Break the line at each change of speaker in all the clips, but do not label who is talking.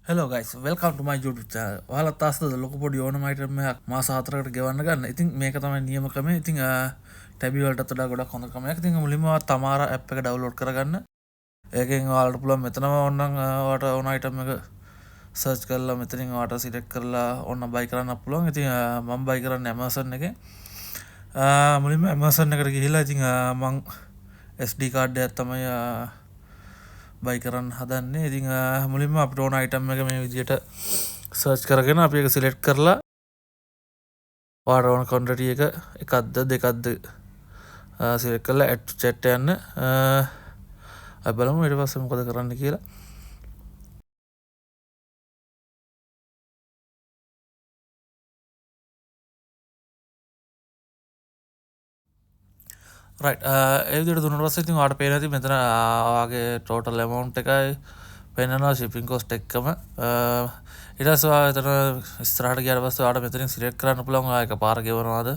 Hello guys welcome ටු මයි YouTube channel. ඔයාලත් තාස්සද ලොකු පොඩි ඕනම අයිටම් එකක් මාස 4කට ගෙවන්න ගන්න. ඉතින් මේක තමයි නියම ක්‍රමය. ඉතින් ටැබි වලටත් වඩා ගොඩක් හොඳ ක්‍රමයක්. ඉතින් මුලින්ම තමාරා ඇප් එක ඩවුන්ලෝඩ් කරගන්න. ඒකෙන් ඔයාලට පුළුවන් මෙතනම ඕනනම් ඔයාලට ඕන අයිටම් එක සර්ච් කරලා මෙතනින් ඔයාලට සිලෙක්ට් කරලා ඕන බයි කරන්න පුළුවන්. ඉතින් මම බයි කරන්නේ Amazon එකෙන්. මුලින්ම Amazon එකට ගිහිල්ලා ඉතින් මං SD කාඩ් එකක් තමයි බයි කරන්න හදන්නේ. ඉතින් මුලින්ම අපිට ඕන අයිටම් එක මේ විදිහට සර්ච් කරගෙන අපි ඒක සිලෙක්ට් කරලා ඔයාලට ඕන ක්වොන්ටිටි එක එකක්ද දෙකක්ද සිලෙක්ට් කරලා ඇඩ් ටු චැට් යන්න. අපි බලමු ඊට පස්සේ මොකද කරන්න කියලා. රයිට් ඒ විදිහට දුන්නාට පස්සේ ඉතින් ඔයාලට පේනවා ඉතින් මෙතන ඔයාගේ ටෝටල් amount එකයි පෙන්නනවා shipping cost එක්කම. ඊට පස්සේ ඔයා එතන ඉස්සරහට ගියාට පස්සේ ඔයාලට මෙතනින් සිලෙක්ට් කරන්න පුළුවන් ඔයා එකපාර ගෙවනවාද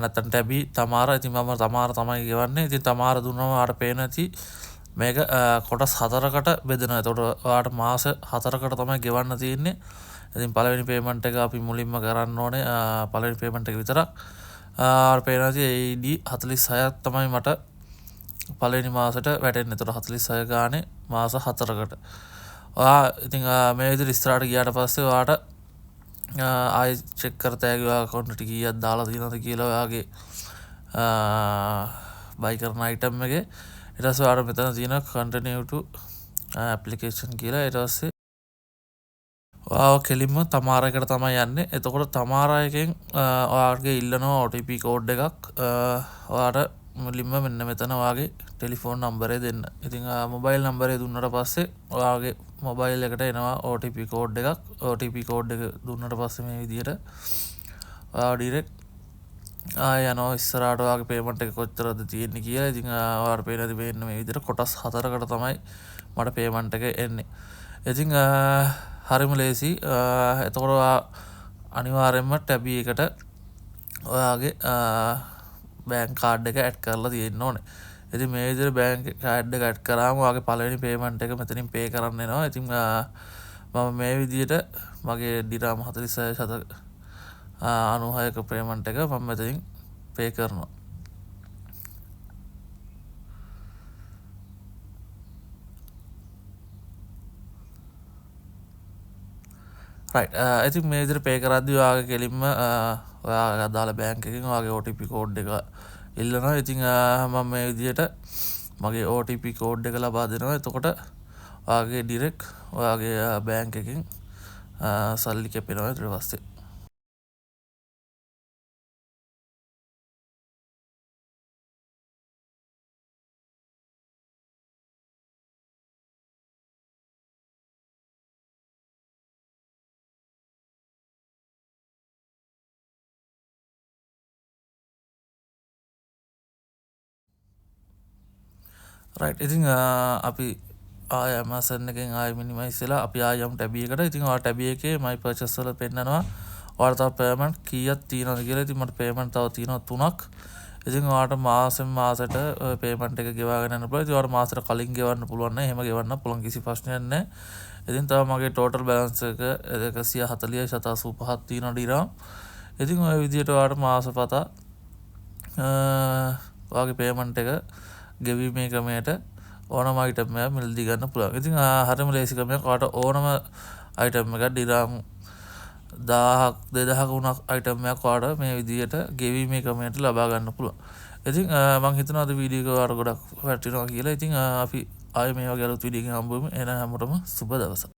නැත්නම් ටැබි තමාරා. ඉතින් මම තමාරා තමයි ගෙවන්නේ. ඉතින් තමාරා දුන්නම ඔයාලට පේනවා ඇති මේක කොටස් 4කට බෙදෙනවා. එතකොට ඔයාලට මාස 4කට තමයි ගෙවන්න තියෙන්නේ. ඉතින් පළවෙනි පේමන්ට් එක අපි මුලින්ම කරන්න ඕනේ පළවෙනි පේමන්ට් එක විතරක්. පේනවා AD 46ක් තමයි මට පළවෙනි මාසෙට වැටෙන්නේ. එතකොට 46 ගානේ මාස 4කට. ඔයා ඉතින් මේ විදිහට ඉස්සරහට ගියාට පස්සේ ඔයාට ආයි චෙක් කරතෑගි ඔයා ක්වොන්ටිටි කීයක් දාලා තියෙනවද කියලා ඔයාගේ බයි කරන අයිටම් එකේ. ඊට පස්සේ ඔයාට මෙතන තියෙනවා continue to application කියලා. ඊට පස්සේ ඔයාව කෙලින්ම තමාරා එකට තමයි යන්නේ. එතකොට තමාරා එකෙන් ඔයාගේ ඉල්ලනවා OTP කෝඩ් එකක්. ඔයාට මුලින්ම මෙන්න මෙතන ඔයාගේ ටෙලිෆෝන් නම්බරය දෙන්න. ඉතින් මොබයිල් නම්බරය දුන්නට පස්සේ ඔයාගේ මොබයිල් එකට එනවා OTP කෝඩ් එකක්. OTP කෝඩ් එක දුන්නට පස්සේ මේ විදිහට ඔයා ඩිරෙක්ට් යනවා ඉස්සරහට ඔයාගේ පේමන්ට් එක කොච්චරද තියෙන්නේ කියලා. ඉතින් ඔයාලට පේනද මෙන්න මේ විදිහට කොටස් 4කට තමයි මට පේමන්ට් එක එන්නේ. ඉතින් හරිම ලේසි. එතකොට ඔයා අනිවාර්යයෙන්ම ටැබි එකට ඔයාගේ බෑන්ක් කාඩ් එක ඇඩ් කරලා තියෙන්න ඕනේ. ඉතින් මේ විදිහට බෑන්ක් කාඩ් එක ඇඩ් කරාම ඔයාගේ පළවෙනි පේමන්ට් එක මෙතනින් පේ කරන්න එනවා. ඉතින් මම මේ විදිහට මගේ දිරාම් 46.96ක පේමන්ට් එක මම මෙතනින් පේ කරනවා. රයිට් ඉතින් මේ විදිහට පේ කරද්දී ඔයාගේ කෙලින්ම ඔයාගේ අදාළ බෑන්ක් එකකින් ඔයාගේ OTP කෝඩ් එක ඉල්ලනවා. ඉතින් මම මේ විදිහට මගේ OTP කෝඩ් එක ලබා දෙනවා. එතකොට ඔයාගේ ඩිරෙක්ට් ඔයාගේ බෑන්ක් එකකින් සල්ලි කැපෙනවා ඊට පස්සේ. රයිට් ඉතින් අපි ආය Amazon එකෙන් ආය මිනිමයිස් වෙලා අපි ආය යමු ටැබි එකට. ඉතින් ඔයාලා ටැබි එකේ my purchase වල පෙන්නනවා ඔයාලට තව පේමන්ට් කීයක් තියෙනවද කියලා. ඉතින් මට පේමන්ට් තව තියෙනවා 3ක්. ඉතින් ඔයාලට මාසෙන් මාසෙට පේමන්ට් එක ගෙවාගෙන යන්න පුළුවන්. ඉතින් ඔයාලට මාසෙට කලින් ගෙවන්න පුළුවන් නැහැ. එහෙම ගෙවන්න පුළුවන් කිසි ප්‍රශ්නයක් නැහැ. ඉතින් තව මගේ ටෝටල් බැලන්ස් එක 140.85ක් තියෙනවා ඩිරාම්. ඉතින් ඔය විදිහට ඔයාලට මාසපතා ඔයාගේ පේමන්ට් එක ගෙවීමේ ක්‍රමයට ඕනම අයිටම් එකක් මිලදී ගන්න පුළුවන්. ඉතින් හරිම ලේසි ක්‍රමයක්. ඔයාලට ඕනම අයිටම් එකක් ඩිරාම් 1000ක් 2000ක වුණ අයිටම් එකක් ඔයාලට මේ විදිහට ගෙවීමේ ක්‍රමයට ලබා ගන්න පුළුවන්. ඉතින් මම හිතනවා අද වීඩියෝ එක ඔයාලට ගොඩක් වැටෙනවා කියලා. ඉතින් අපි ආයේ මේ වගේ අලුත් වීඩියෝ එකකින් හම්බ වෙමු. එහෙනම් හැමෝටම සුබ දවසක්.